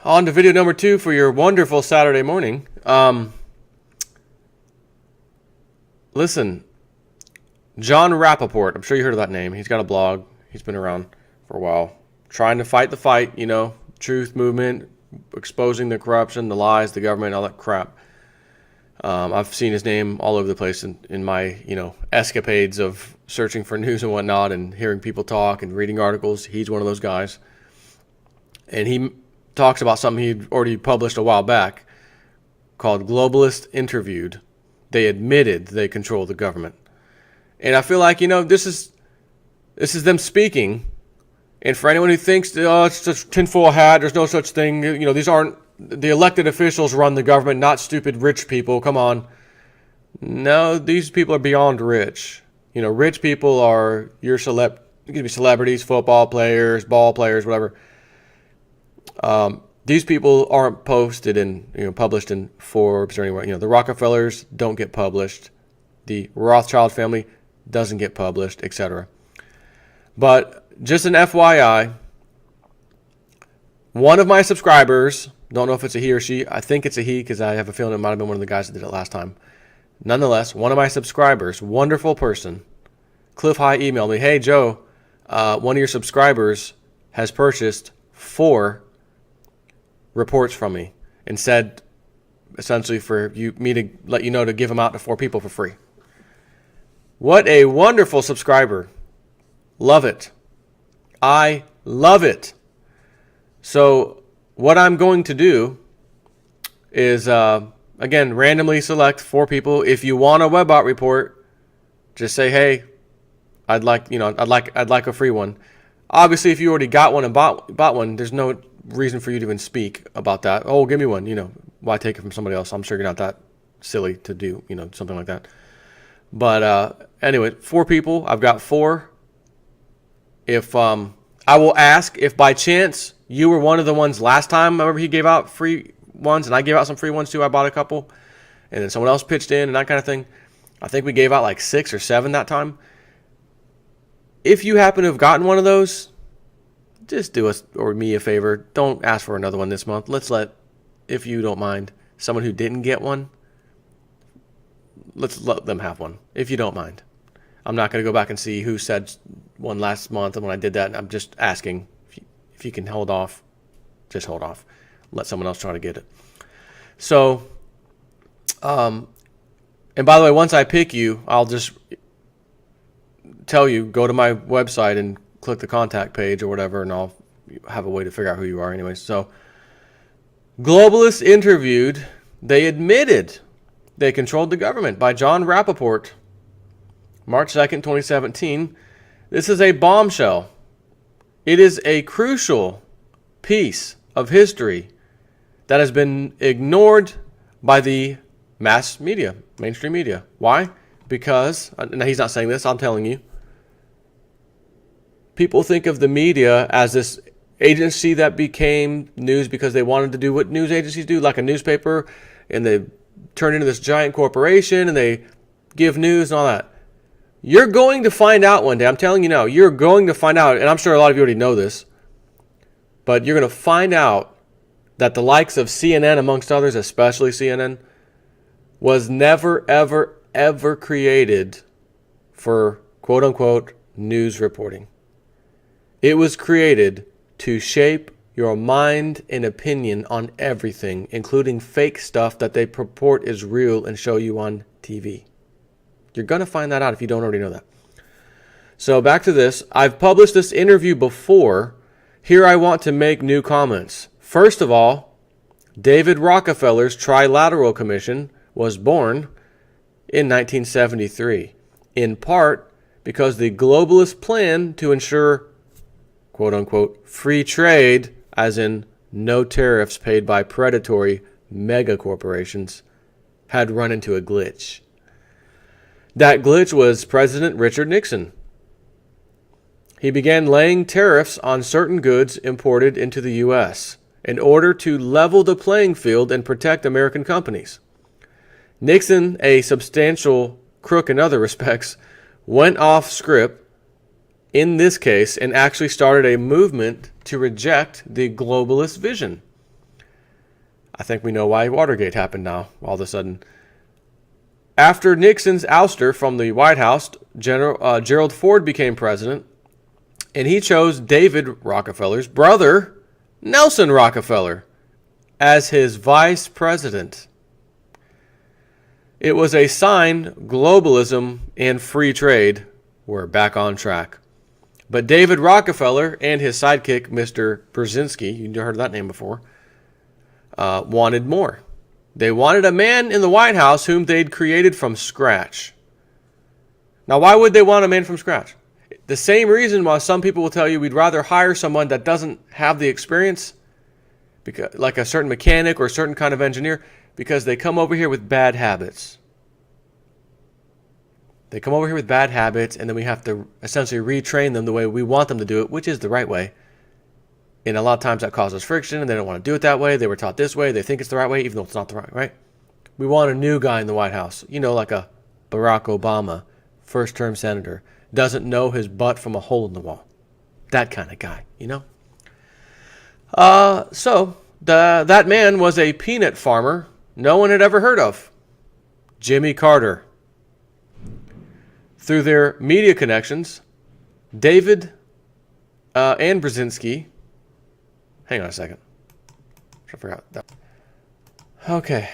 On to video number 2 for your wonderful Saturday morning. Listen, John Rappaport, I'm sure you heard of that name. He's got a blog. He's been around for a while. Trying to fight the fight, truth movement, exposing the corruption, the lies, the government, all that crap. I've seen his name all over the place in my, escapades of searching for news and whatnot and hearing people talk and reading articles. He's one of those guys. And he talks about something he'd already published a while back called Globalists Interviewed. They admitted they control the government. And I feel like, this is them speaking. And for anyone who thinks, it's just tinfoil hat, there's no such thing, these aren't, the elected officials run the government, not stupid rich people, come on. No, these people are beyond rich. Rich people are your celebrities, football players, ball players, whatever. These people aren't published in Forbes or anywhere. The Rockefellers don't get published. The Rothschild family doesn't get published, etc. But just an FYI, one of my subscribers, don't know if it's a he or she, I think it's a he because I have a feeling it might have been one of the guys that did it last time. Nonetheless, one of my subscribers, wonderful person, Cliff High emailed me, hey Joe, one of your subscribers has purchased 4 reports from me and said essentially for me to let you know to give them out to 4 people for free. What a wonderful subscriber. Love it. I love it. So what I'm going to do is again randomly select 4 people. If you want a WebBot report, just say, hey, I'd like a free one. Obviously, if you already got one and bought one, there's no reason for you to even speak about that. Oh, give me one. Why take it from somebody else? I'm sure you're not that silly to do, something like that. But anyway, 4 people. I've got 4. If I will ask if by chance you were one of the ones last time. I remember he gave out free ones, and I gave out some free ones too. I bought a couple, and then someone else pitched in and that kind of thing. I think we gave out like 6 or 7 that time. If you happen to have gotten one of those, just do us or me a favor. Don't ask for another one this month. Let's let, if you don't mind, someone who didn't get one, let's let them have one, if you don't mind. I'm not going to go back and see who said one last month and when I did that. I'm just asking if you can hold off, just hold off. Let someone else try to get it. So, and by the way, once I pick you, I'll just tell you, go to my website and click the contact page or whatever, and I'll have a way to figure out who you are anyway. So, Globalists Interviewed, they admitted they controlled the government by John Rappaport, March 2nd, 2017. This is a bombshell. It is a crucial piece of history that has been ignored by the mass media, mainstream media. Why? Because, now he's not saying this, I'm telling you, people think of the media as this agency that became news because they wanted to do what news agencies do, like a newspaper, and they turn into this giant corporation and they give news and all that. You're going to find out one day. I'm telling you now, you're going to find out, and I'm sure a lot of you already know this, but you're going to find out that the likes of CNN, amongst others, especially CNN, was never, ever, ever created for quote-unquote news reporting. It was created to shape your mind and opinion on everything, including fake stuff that they purport is real and show you on TV. You're going to find that out if you don't already know that. So back to this. I've published this interview before. Here I want to make new comments. First of all, David Rockefeller's Trilateral Commission was born in 1973, in part because the globalist plan to ensure quote-unquote free trade, as in no tariffs paid by predatory mega corporations, had run into a glitch. That glitch was President Richard Nixon. He began laying tariffs on certain goods imported into the U.S. in order to level the playing field and protect American companies. Nixon, a substantial crook in other respects, went off script in this case and actually started a movement to reject the globalist vision. I think we know why Watergate happened now, all of a sudden. After Nixon's ouster from the White House, Gerald Ford became president, and he chose David Rockefeller's brother, Nelson Rockefeller, as his vice president. It was a sign globalism and free trade were back on track. But David Rockefeller and his sidekick, Mr. Brzezinski, you heard that name before, wanted more. They wanted a man in the White House whom they'd created from scratch. Now, why would they want a man from scratch? The same reason why some people will tell you we'd rather hire someone that doesn't have the experience, because, like a certain mechanic or a certain kind of engineer, because they come over here with bad habits. They come over here with bad habits, and then we have to essentially retrain them the way we want them to do it, which is the right way. And a lot of times that causes friction, and they don't want to do it that way. They were taught this way. They think it's the right way, even though it's not the right way. We want a new guy in the White House. You know, like a Barack Obama, first-term senator. Doesn't know his butt from a hole in the wall. That kind of guy, you know? So that man was a peanut farmer no one had ever heard of. Jimmy Carter. Through their media connections, David and Brzezinski. Hang on a second. I forgot that. Okay.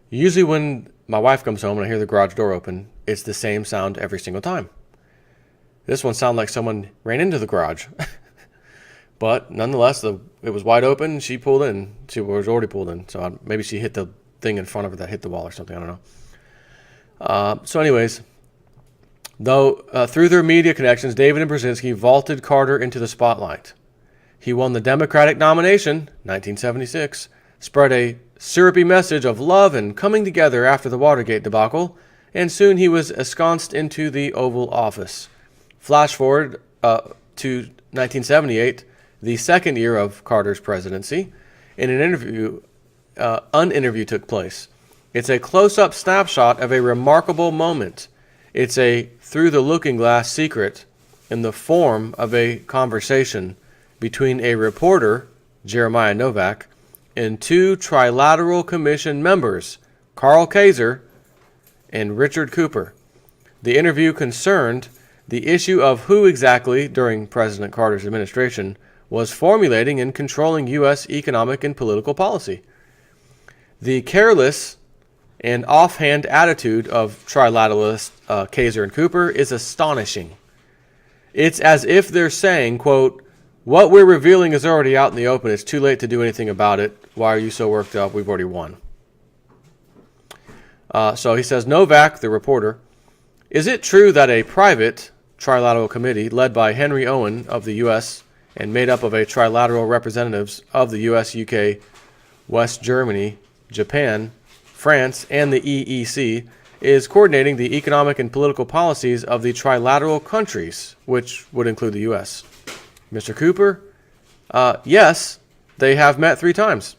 Usually when my wife comes home and I hear the garage door open, it's the same sound every single time. This one sounded like someone ran into the garage. But nonetheless, it was wide open. She pulled in. She was already pulled in. So maybe she hit the thing in front of her that hit the wall or something. I don't know. So anyways, though through their media connections, David and Brzezinski vaulted Carter into the spotlight. He won the Democratic nomination, 1976, spread a syrupy message of love and coming together after the Watergate debacle, and soon he was ensconced into the Oval Office. Flash forward to 1978, the second year of Carter's presidency, in an interview, an interview took place. It's a close-up snapshot of a remarkable moment. It's a through-the-looking-glass secret in the form of a conversation between a reporter, Jeremiah Novak, and two Trilateral Commission members, Carl Kaiser and Richard Cooper. The interview concerned the issue of who exactly, during President Carter's administration, was formulating and controlling U.S. economic and political policy. The careless and offhand attitude of trilateralists Kaiser and Cooper is astonishing. It's as if they're saying, quote, "What we're revealing is already out in the open. It's too late to do anything about it. Why are you so worked up? We've already won." So he says, Novak, the reporter, "Is it true that a private trilateral committee led by Henry Owen of the U.S. and made up of a trilateral representatives of the U.S., UK, West Germany, Japan, France, and the EEC is coordinating the economic and political policies of the trilateral countries, which would include the U.S.? Mr. Cooper, yes, they have met 3 times.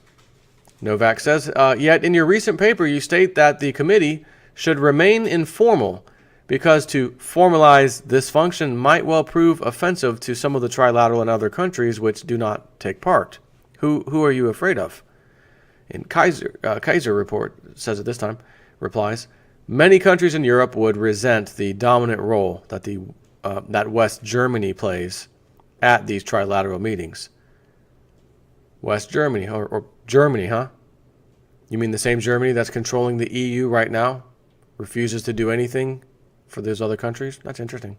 Novak says, yet in your recent paper you state that the committee should remain informal because to formalize this function might well prove offensive to some of the trilateral and other countries which do not take part. Who are you afraid of? And Kaiser report says at this time, replies, many countries in Europe would resent the dominant role that that West Germany plays at these trilateral meetings. West Germany, or Germany, huh? You mean the same Germany that's controlling the EU right now? Refuses to do anything for those other countries? That's interesting.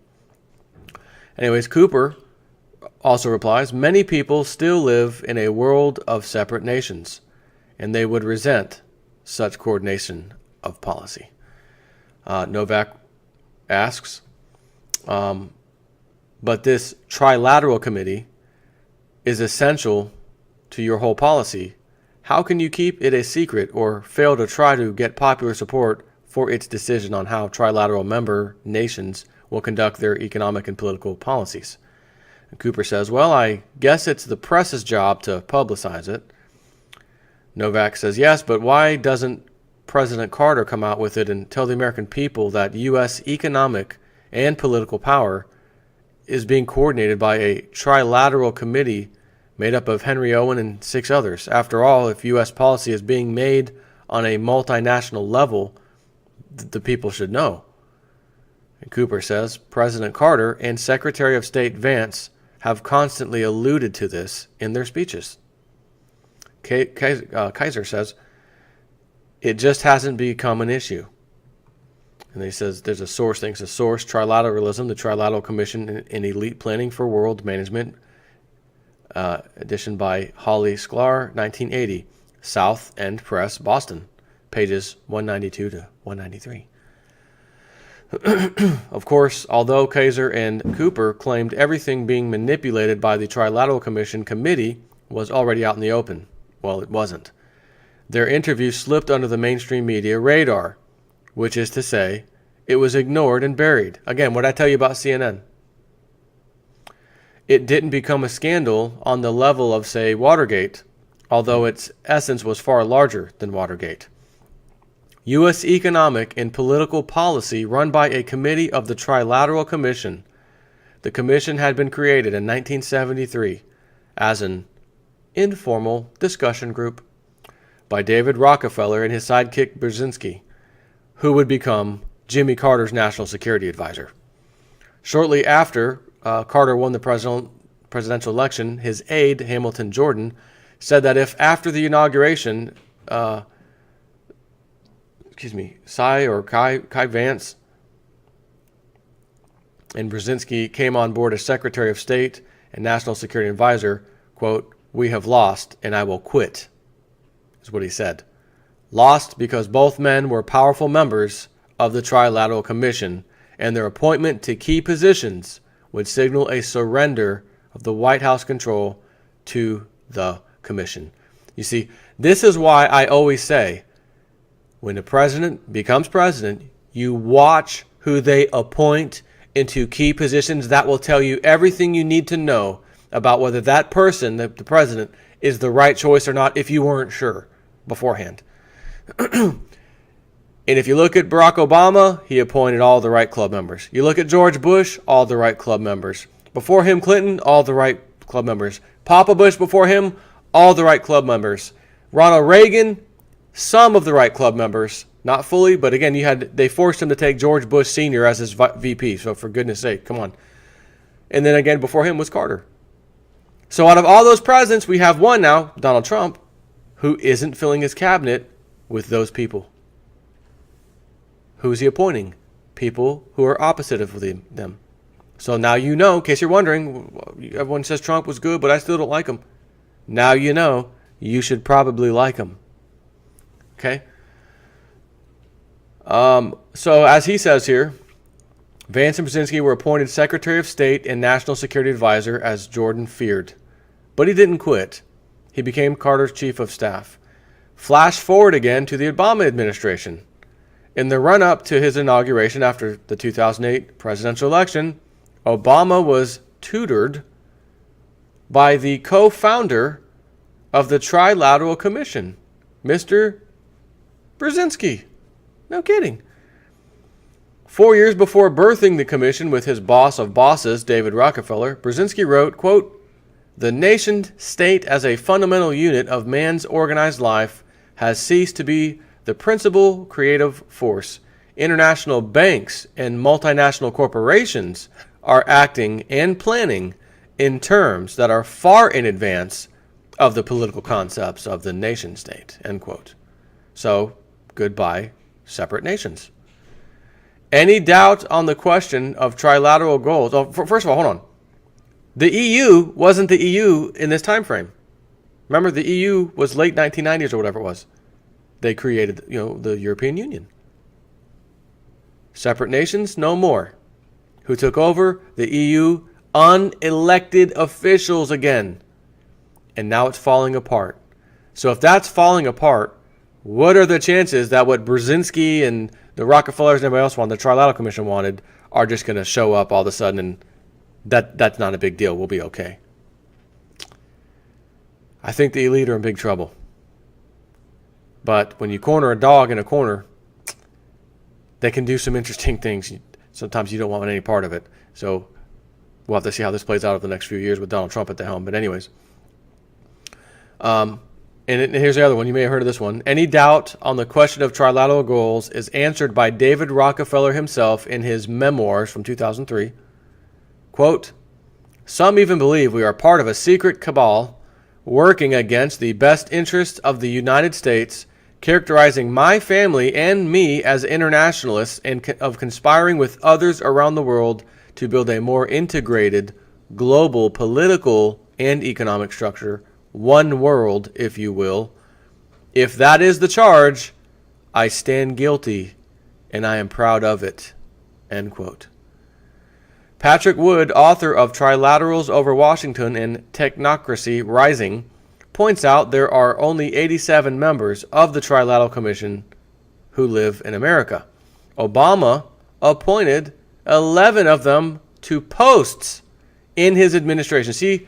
Anyways, Cooper also replies, many people still live in a world of separate nations, and they would resent such coordination of policy. Novak asks, but this trilateral committee is essential to your whole policy. How can you keep it a secret or fail to try to get popular support for its decision on how trilateral member nations will conduct their economic and political policies? And Cooper says, well, I guess it's the press's job to publicize it. Novak says, yes, but why doesn't President Carter come out with it and tell the American people that U.S. economic and political power is being coordinated by a trilateral committee made up of Henry Owen and 6 others. After all, if U.S. policy is being made on a multinational level, the people should know. And Cooper says, President Carter and Secretary of State Vance have constantly alluded to this in their speeches. Kaiser says, it just hasn't become an issue. And he says there's a source, thinks a source, Trilateralism, the Trilateral Commission in Elite Planning for World Management, edition by Holly Sklar, 1980, South End Press, Boston, pages 192 to 193. Of course, although Kaiser and Cooper claimed everything being manipulated by the Trilateral Commission committee was already out in the open, well, it wasn't. Their interview slipped under the mainstream media radar, which is to say, it was ignored and buried. Again, what did I tell you about CNN? It didn't become a scandal on the level of, say, Watergate, although its essence was far larger than Watergate. U.S. economic and political policy run by a committee of the Trilateral Commission. The commission had been created in 1973 as an informal discussion group by David Rockefeller and his sidekick Brzezinski, who would become Jimmy Carter's national security advisor. Shortly after Carter won the presidential election, his aide, Hamilton Jordan, said that if after the inauguration, Kai Vance and Brzezinski came on board as Secretary of State and National Security Advisor, quote, we have lost and I will quit, is what he said. Lost because both men were powerful members of the Trilateral Commission, and their appointment to key positions would signal a surrender of the White House control to the Commission. You see, this is why I always say, when the president becomes president, you watch who they appoint into key positions. That will tell you everything you need to know about whether that person, the president, is the right choice or not if you weren't sure beforehand. And if you look at Barack Obama, he appointed all the right club members. You look at George Bush, all the right club members. Before him, Clinton, all the right club members. Papa Bush before him, all the right club members. Ronald Reagan, some of the right club members. Not fully, but again, they forced him to take George Bush Sr. as his VP, so for goodness sake, come on. And then again, before him was Carter. So out of all those presidents, we have one now, Donald Trump, who isn't filling his cabinet with those people. Who's he appointing? People who are opposite of them. So now you know, in case you're wondering, everyone says Trump was good, but I still don't like him. Now you know, you should probably like him. Okay? So as he says here, Vance and Brzezinski were appointed Secretary of State and National Security Advisor as Jordan feared. But he didn't quit. He became Carter's Chief of Staff. Flash forward again to the Obama administration. In the run-up to his inauguration after the 2008 presidential election, Obama was tutored by the co-founder of the Trilateral Commission, Mr. Brzezinski. No kidding. 4 years before birthing the commission with his boss of bosses, David Rockefeller, Brzezinski wrote, quote, the nation-state as a fundamental unit of man's organized life has ceased to be the principal creative force. International banks and multinational corporations are acting and planning in terms that are far in advance of the political concepts of the nation-state, end quote. So, goodbye, separate nations. Any doubt on the question of trilateral goals? Oh, first of all, hold on. The EU wasn't the EU in this time frame. Remember, the EU was late 1990s or whatever it was. They created, the European Union. Separate nations, no more. Who took over? The EU, unelected officials again. And now it's falling apart. So if that's falling apart, what are the chances that what Brzezinski and the Rockefellers and everybody else wanted, the Trilateral Commission wanted, are just going to show up all of a sudden and that's not a big deal. We'll be okay. I think the elite are in big trouble. But when you corner a dog in a corner, they can do some interesting things. Sometimes you don't want any part of it. So we'll have to see how this plays out over the next few years with Donald Trump at the helm. But anyways, And here's the other one. You may have heard of this one. Any doubt on the question of trilateral goals is answered by David Rockefeller himself in his memoirs from 2003. Quote, some even believe we are part of a secret cabal working against the best interests of the United States, characterizing my family and me as internationalists and of conspiring with others around the world to build a more integrated global political and economic structure, one world, if you will. If that is the charge, I stand guilty, and I am proud of it. End quote. Patrick Wood, author of Trilaterals Over Washington and Technocracy Rising, points out there are only 87 members of the Trilateral Commission who live in America. Obama appointed 11 of them to posts in his administration. See,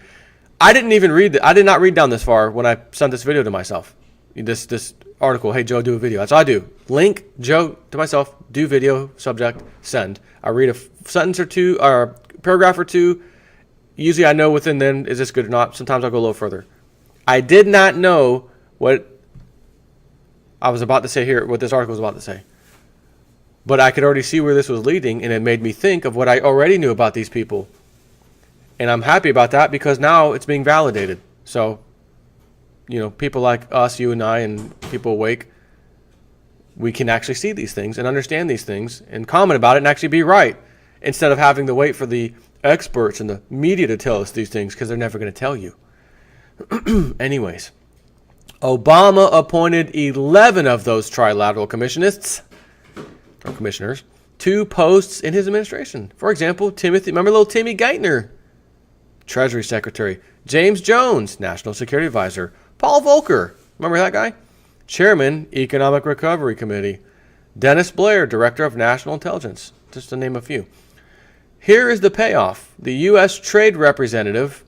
I did not read down this far when I sent this video to myself. This article, hey Joe, do a video. That's all I do. Link Joe to myself, do video, subject, send. I read a sentence or two, or a paragraph or two. Usually I know within then, is this good or not? Sometimes I'll go a little further. I did not know what I was about to say here, what this article was about to say. But I could already see where this was leading, and it made me think of what I already knew about these people. And I'm happy about that because now it's being validated. So, people like us, you and I, and people awake, we can actually see these things and understand these things and comment about it and actually be right, instead of having to wait for the experts and the media to tell us these things, because they're never going to tell you. Anyways, Obama appointed 11 of those trilateral commissioners to posts in his administration. For example, remember little Timmy Geithner, Treasury Secretary; James Jones, National Security Advisor; Paul Volcker, remember that guy? Chairman, Economic Recovery Committee; Dennis Blair, Director of National Intelligence, just to name a few. Here is the payoff. The U.S. Trade Representative,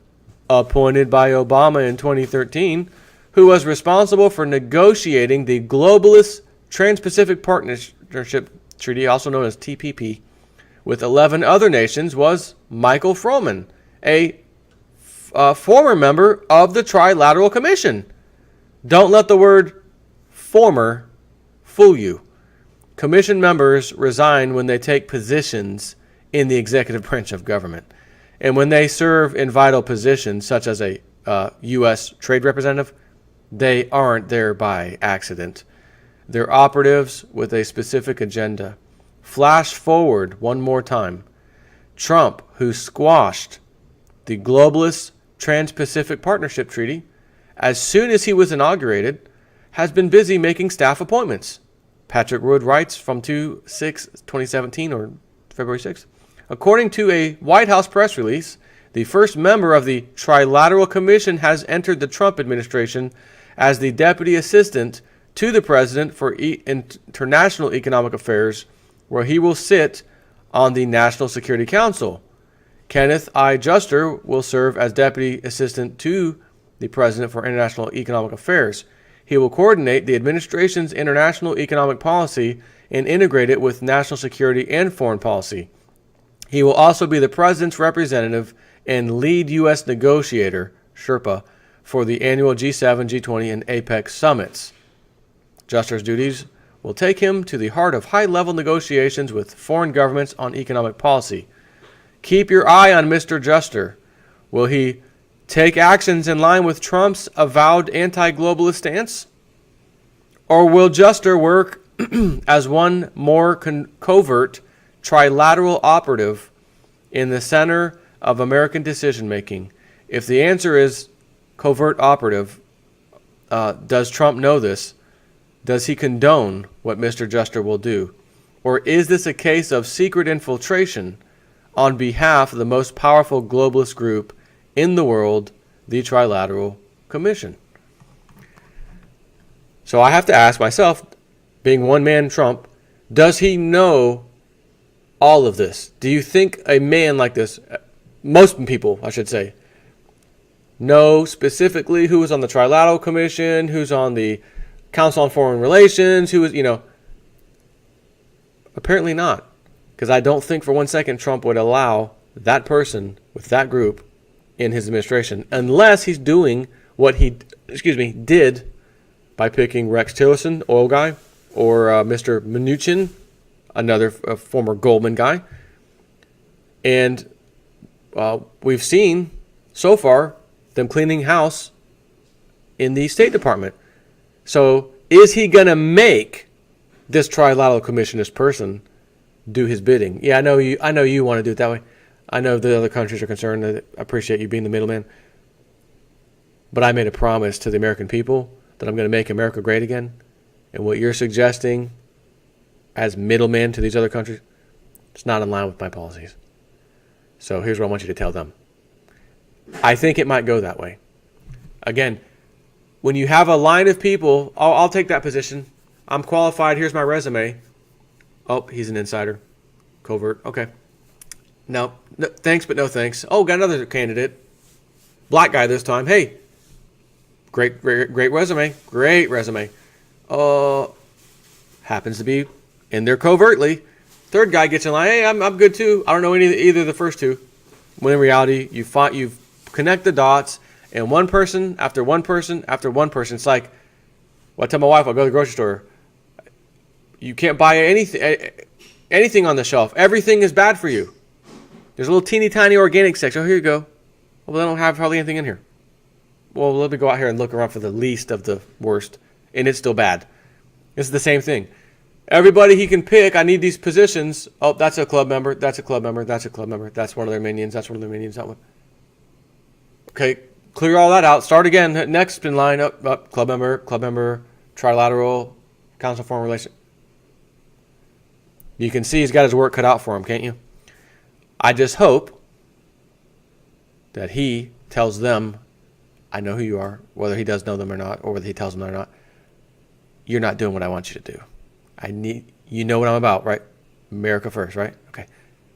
appointed by Obama in 2013, who was responsible for negotiating the Globalist Trans-Pacific Partnership Treaty, also known as TPP, with 11 other nations, was Michael Froman, a former member of the Trilateral Commission. Don't let the word former fool you. Commission members resign when they take positions in the executive branch of government. And when they serve in vital positions, such as a U.S. trade representative, they aren't there by accident. They're operatives with a specific agenda. Flash forward one more time. Trump, who squashed the Globalist Trans-Pacific Partnership Treaty as soon as he was inaugurated, has been busy making staff appointments. Patrick Wood writes from 2/6/2017, or February 6th. According to a White House press release, the first member of the Trilateral Commission has entered the Trump administration as the Deputy Assistant to the President for International Economic Affairs, where he will sit on the National Security Council. Kenneth I. Juster will serve as Deputy Assistant to the President for International Economic Affairs. He will coordinate the administration's international economic policy and integrate it with national security and foreign policy. He will also be the President's representative and lead U.S. negotiator, Sherpa, for the annual G7, G20, and APEC summits. Juster's duties will take him to the heart of high-level negotiations with foreign governments on economic policy. Keep your eye on Mr. Juster. Will he take actions in line with Trump's avowed anti-globalist stance? Or will Juster work as one more covert trilateral operative in the center of American decision-making? If the answer is covert operative, does Trump know this? Does he condone what Mr. Juster will do? Or is this a case of secret infiltration on behalf of the most powerful globalist group in the world, the Trilateral Commission? So I have to ask myself, being one man Trump, does he know all of this? Do you think a man like this, most people I should say, know specifically who is on the Trilateral Commission, who's on the Council on Foreign Relations, who is, apparently not. Because I don't think for 1 second Trump would allow that person with that group in his administration, unless he's doing what he, did by picking Rex Tillerson, oil guy, or Mr. Mnuchin, another former Goldman guy. And we've seen so far them cleaning house in the State Department. So is he going to make this trilateral commission, this person, do his bidding? Yeah, I know you want to do it that way. I know the other countries are concerned. I appreciate you being the middleman. But I made a promise to the American people that I'm going to make America great again. And what you're suggesting as middleman to these other countries, it's not in line with my policies. So here's what I want you to tell them. I think it might go that way. Again, when you have a line of people, I'll take that position. I'm qualified. Here's my resume. Oh, he's an insider. Covert. Okay. No, thanks, but no thanks. Oh, got another candidate. Black guy this time. Hey, great resume. Great resume. Happens to be in there covertly. Third guy gets in line. Hey, I'm good too. I don't know either of the first two. When in reality, you connect the dots, and one person after one person after one person. It's like, well, I tell my wife, I'll go to the grocery store. You can't buy anything on the shelf. Everything is bad for you. There's a little teeny tiny organic section. Oh, here you go. Well, they don't have hardly anything in here. Well, let me go out here and look around for the least of the worst, and it's still bad. It's the same thing. Everybody he can pick, I need these positions. Oh, that's a club member. That's a club member. That's a club member. That's one of their minions. That's one of their minions. That one. Okay, clear all that out. Start again. Next in line. Up. Club member. Trilateral. Council Foreign Relations. You can see he's got his work cut out for him, can't you? I just hope that he tells them, I know who you are, whether he does know them or not, or whether he tells them or not. You're not doing what I want you to do. You know what I'm about, right? America first, right? Okay.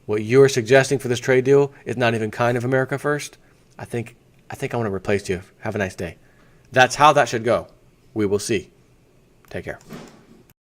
What you're suggesting for this trade deal is not even kind of America first. I think I want to replace you. Have a nice day. That's how that should go. We will see. Take care.